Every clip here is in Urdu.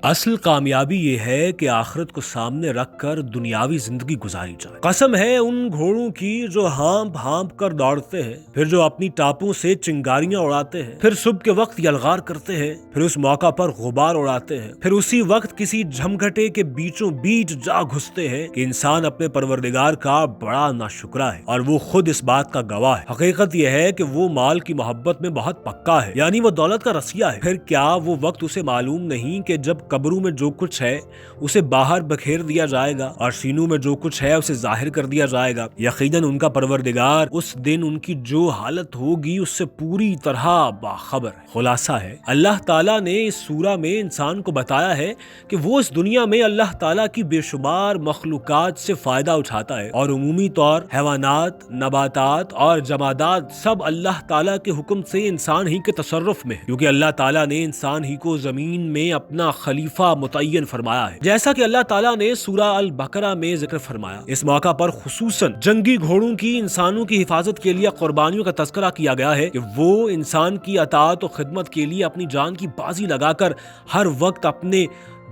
اصل کامیابی یہ ہے کہ آخرت کو سامنے رکھ کر دنیاوی زندگی گزاری جائے۔ قسم ہے ان گھوڑوں کی جو ہانپ ہانپ کر دوڑتے ہیں، پھر جو اپنی ٹاپوں سے چنگاریاں اڑاتے ہیں، پھر صبح کے وقت یلغار کرتے ہیں، پھر اس موقع پر غبار اڑاتے ہیں، پھر اسی وقت کسی جھمگھٹے کے بیچوں بیچ جا گھستے ہیں کہ انسان اپنے پروردگار کا بڑا ناشکرا ہے اور وہ خود اس بات کا گواہ ہے۔ حقیقت یہ ہے کہ وہ مال کی محبت میں بہت پکا ہے، یعنی وہ دولت کا رسیا ہے۔ پھر کیا وہ وقت اسے معلوم نہیں کہ جب قبروں میں جو کچھ ہے اسے باہر بکھیر دیا جائے گا اور سینوں میں جو کچھ ہے اسے ظاہر کر دیا جائے گا؟ یقیناً ان کا پروردگار اس دن ان کی جو حالت ہوگی اس سے پوری طرح باخبر ہے۔ خلاصہ ہے، اللہ تعالیٰ نے اس سورہ میں انسان کو بتایا ہے کہ وہ اس دنیا میں اللہ تعالیٰ کی بے شمار مخلوقات سے فائدہ اٹھاتا ہے، اور عمومی طور حیوانات، نباتات اور جمادات سب اللہ تعالیٰ کے حکم سے انسان ہی کے تصرف میں ہے، کیونکہ اللہ تعالیٰ نے انسان ہی کو زمین میں اپنا خلیفہ متعین فرمایا ہے، جیسا کہ اللہ تعالیٰ نے سورہ البقرہ میں ذکر فرمایا۔ اس موقع پر خصوصاً جنگی گھوڑوں کی انسانوں کی حفاظت کے لیے قربانیوں کا تذکرہ کیا گیا ہے کہ وہ انسان کی اطاعت و خدمت کے لیے اپنی جان کی بازی لگا کر ہر وقت اپنے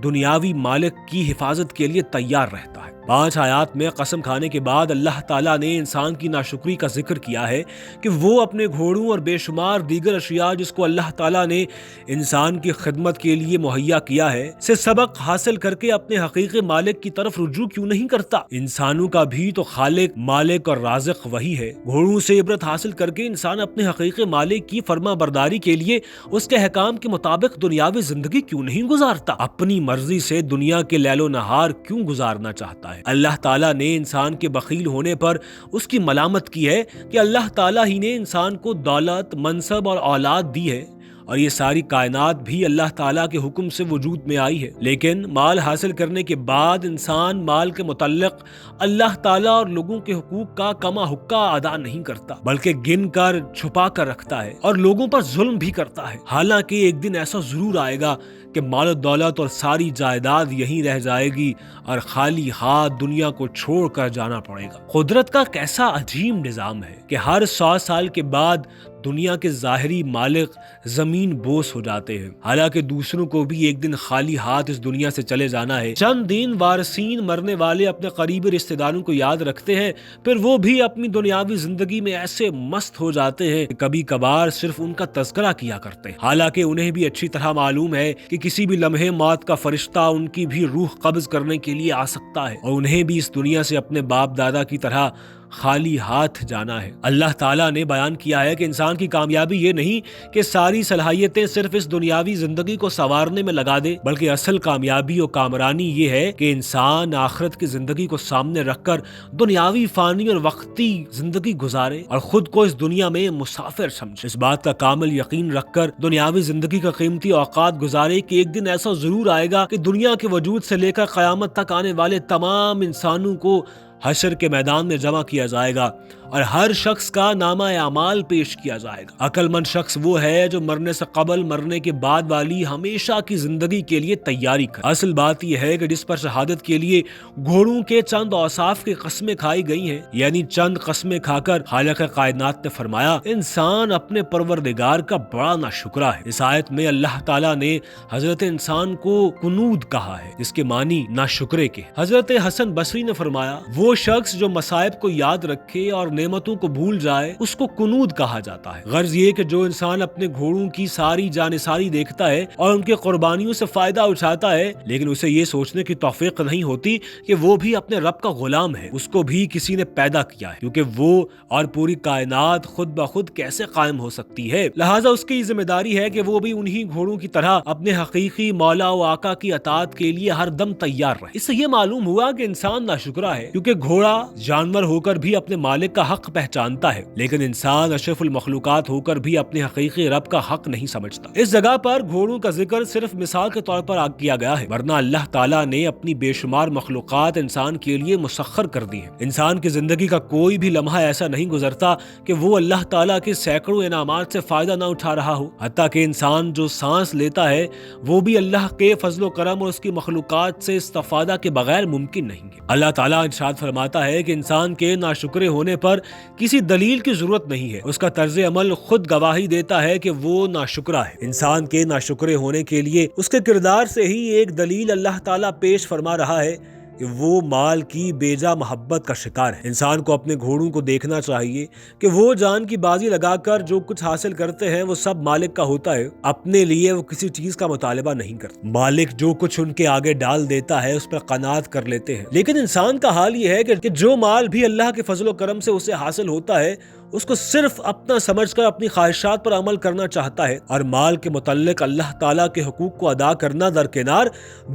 دنیاوی مالک کی حفاظت کے لیے تیار رہتا ہے۔ 5 آیات میں قسم کھانے کے بعد اللہ تعالیٰ نے انسان کی ناشکری کا ذکر کیا ہے کہ وہ اپنے گھوڑوں اور بے شمار دیگر اشیاء جس کو اللہ تعالیٰ نے انسان کی خدمت کے لیے مہیا کیا ہے سے سبق حاصل کر کے اپنے حقیقی مالک کی طرف رجوع کیوں نہیں کرتا؟ انسانوں کا بھی تو خالق، مالک اور رازق وہی ہے۔ گھوڑوں سے عبرت حاصل کر کے انسان اپنے حقیقی مالک کی فرما برداری کے لیے اس کے احکام کے مطابق دنیاوی زندگی کیوں نہیں گزارتا؟ اپنی مرضی سے دنیا کے لیل و نہار کیوں گزارنا چاہتا ہے؟ اللہ تعالیٰ نے انسان کے بخیل ہونے پر اس کی ملامت کی ہے کہ اللہ تعالیٰ ہی نے انسان کو دولت، منصب اور اولاد دی ہے، اور یہ ساری کائنات بھی اللہ تعالیٰ کے حکم سے وجود میں آئی ہے، لیکن مال حاصل کرنے کے بعد انسان مال کے متعلق اللہ تعالیٰ اور لوگوں کے حقوق کا کما حقہ ادا نہیں کرتا، بلکہ گن کر چھپا کر رکھتا ہے اور لوگوں پر ظلم بھی کرتا ہے۔ حالانکہ ایک دن ایسا ضرور آئے گا کہ مال و دولت اور ساری جائیداد یہیں رہ جائے گی اور خالی ہاتھ دنیا کو چھوڑ کر جانا پڑے گا۔ قدرت کا کیسا عجیب نظام ہے کہ ہر 100 سال کے بعد دنیا کے ظاہری مالک زمین بوس ہو جاتے ہیں، حالانکہ دوسروں کو بھی ایک دن خالی ہاتھ اس دنیا سے چلے جانا ہے۔ چند دن وارثین مرنے والے اپنے قریبی رشتہ داروں کو یاد رکھتے ہیں، پھر وہ بھی اپنی دنیاوی زندگی میں ایسے مست ہو جاتے ہیں کہ کبھی کبھار صرف ان کا تذکرہ کیا کرتے ہیں، حالانکہ انہیں بھی اچھی طرح معلوم ہے کہ کسی بھی لمحے موت کا فرشتہ ان کی بھی روح قبض کرنے کے لیے آ سکتا ہے، اور انہیں بھی اس دنیا سے اپنے باپ دادا کی طرح خالی ہاتھ جانا ہے۔ اللہ تعالیٰ نے بیان کیا ہے کہ انسان کی کامیابی یہ نہیں کہ ساری صلاحیتیں صرف اس دنیاوی زندگی کو سنوارنے میں لگا دے، بلکہ اصل کامیابی اور کامرانی یہ ہے کہ انسان آخرت کی زندگی کو سامنے رکھ کر دنیاوی فانی اور وقتی زندگی گزارے اور خود کو اس دنیا میں مسافر سمجھے، اس بات کا کامل یقین رکھ کر دنیاوی زندگی کا قیمتی اوقات گزارے کہ ایک دن ایسا ضرور آئے گا کہ دنیا کے وجود سے لے کر قیامت تک آنے والے تمام انسانوں کو حشر کے میدان میں جمع کیا جائے گا اور ہر شخص کا نامہ اعمال پیش کیا جائے گا۔ عقل مند شخص وہ ہے جو مرنے سے قبل، مرنے کے بعد والی ہمیشہ کی زندگی کے لیے تیاری کرے۔ اصل بات یہ ہے کہ جس پر شہادت کے لیے گھوڑوں کے چند اوصاف کی قسمیں کھائی گئی ہیں، یعنی چند قسمیں کھا کر خالق کائنات نے فرمایا انسان اپنے پروردگار کا بڑا ناشکرا ہے۔ اس آیت میں اللہ تعالیٰ نے حضرت انسان کو کنود کہا ہے، جس کے معنی ناشکرے کے۔ حضرت حسن بصری نے فرمایا وہ شخص جو مصائب کو یاد رکھے اور نعمتوں کو بھول جائے اس کو کنود کہا جاتا ہے۔ غرض یہ کہ جو انسان اپنے گھوڑوں کی ساری جانثاری دیکھتا ہے اور ان کی قربانیوں سے فائدہ اٹھاتا ہے، لیکن اسے یہ سوچنے کی توفیق نہیں ہوتی کہ وہ بھی اپنے رب کا غلام ہے، اس کو بھی کسی نے پیدا کیا ہے، کیونکہ وہ اور پوری کائنات خود بخود کیسے قائم ہو سکتی ہے، لہٰذا اس کی ذمہ داری ہے کہ وہ بھی انہی گھوڑوں کی طرح اپنے حقیقی مولا و آقا کی اطاعت کے لیے ہر دم تیار رہے۔ اس سے یہ معلوم ہوا کہ انسان ناشکرا ہے، کیونکہ گھوڑا جانور ہو کر بھی اپنے مالک کا حق پہچانتا ہے، لیکن انسان اشرف المخلوقات ہو کر بھی اپنے حقیقی رب کا حق نہیں سمجھتا۔ اس جگہ پر گھوڑوں کا ذکر صرف مثال کے طور پر کیا گیا ہے، ورنہ اللہ تعالیٰ نے اپنی بے شمار مخلوقات انسان کے لیے مسخر کر دی ہیں۔ انسان کی زندگی کا کوئی بھی لمحہ ایسا نہیں گزرتا کہ وہ اللہ تعالیٰ کے سینکڑوں انعامات سے فائدہ نہ اٹھا رہا ہو، حتیٰ کہ انسان جو سانس لیتا ہے وہ بھی اللہ کے فضل و کرم اور اس کی مخلوقات سے استفادہ کے بغیر ممکن نہیں ہے۔ اللہ تعالیٰ ارشاد فرماتا فرماتا ہے کہ انسان کے ناشکرے ہونے پر کسی دلیل کی ضرورت نہیں ہے، اس کا طرز عمل خود گواہی دیتا ہے کہ وہ ناشکرا ہے۔ انسان کے ناشکرے ہونے کے لیے اس کے کردار سے ہی ایک دلیل اللہ تعالیٰ پیش فرما رہا ہے کہ وہ مال کی بیجا محبت کا شکار ہے۔ انسان کو اپنے گھوڑوں کو دیکھنا چاہیے کہ وہ جان کی بازی لگا کر جو کچھ حاصل کرتے ہیں وہ سب مالک کا ہوتا ہے، اپنے لیے وہ کسی چیز کا مطالبہ نہیں کرتے۔ مالک جو کچھ ان کے آگے ڈال دیتا ہے اس پر قناعت کر لیتے ہیں، لیکن انسان کا حال یہ ہے کہ جو مال بھی اللہ کے فضل و کرم سے اسے حاصل ہوتا ہے اس کو صرف اپنا سمجھ کر اپنی خواہشات پر عمل کرنا چاہتا ہے، اور مال کے متعلق اللہ تعالیٰ کے حقوق کو ادا کرنا درکنار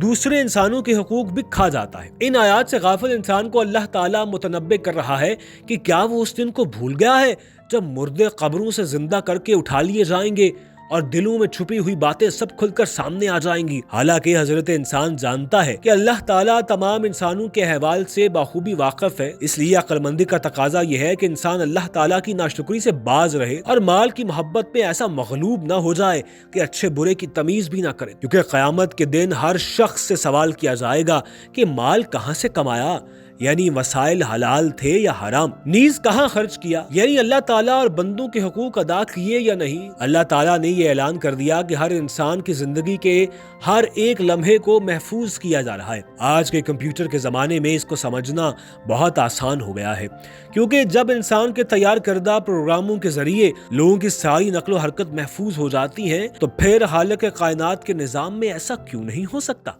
دوسرے انسانوں کے حقوق بھی کھا جاتا ہے۔ ان آیات سے غافل انسان کو اللہ تعالیٰ متنبہ کر رہا ہے کہ کیا وہ اس دن کو بھول گیا ہے جب مردے قبروں سے زندہ کر کے اٹھا لیے جائیں گے اور دلوں میں چھپی ہوئی باتیں سب کھل کر سامنے آ جائیں گی۔ حالانکہ حضرت انسان جانتا ہے کہ اللہ تعالیٰ تمام انسانوں کے احوال سے بخوبی واقف ہے، اس لیے عقل مندی کا تقاضا یہ ہے کہ انسان اللہ تعالیٰ کی ناشکری سے باز رہے اور مال کی محبت پہ ایسا مغلوب نہ ہو جائے کہ اچھے برے کی تمیز بھی نہ کرے، کیونکہ قیامت کے دن ہر شخص سے سوال کیا جائے گا کہ مال کہاں سے کمایا، یعنی وسائل حلال تھے یا حرام، نیز کہاں خرچ کیا، یعنی اللہ تعالیٰ اور بندوں کے حقوق ادا کیے یا نہیں۔ اللہ تعالیٰ نے یہ اعلان کر دیا کہ ہر انسان کی زندگی کے ہر ایک لمحے کو محفوظ کیا جا رہا ہے۔ آج کے کمپیوٹر کے زمانے میں اس کو سمجھنا بہت آسان ہو گیا ہے، کیونکہ جب انسان کے تیار کردہ پروگراموں کے ذریعے لوگوں کی ساری نقل و حرکت محفوظ ہو جاتی ہیں تو پھر خالق کائنات کے نظام میں ایسا کیوں نہیں ہو سکتا؟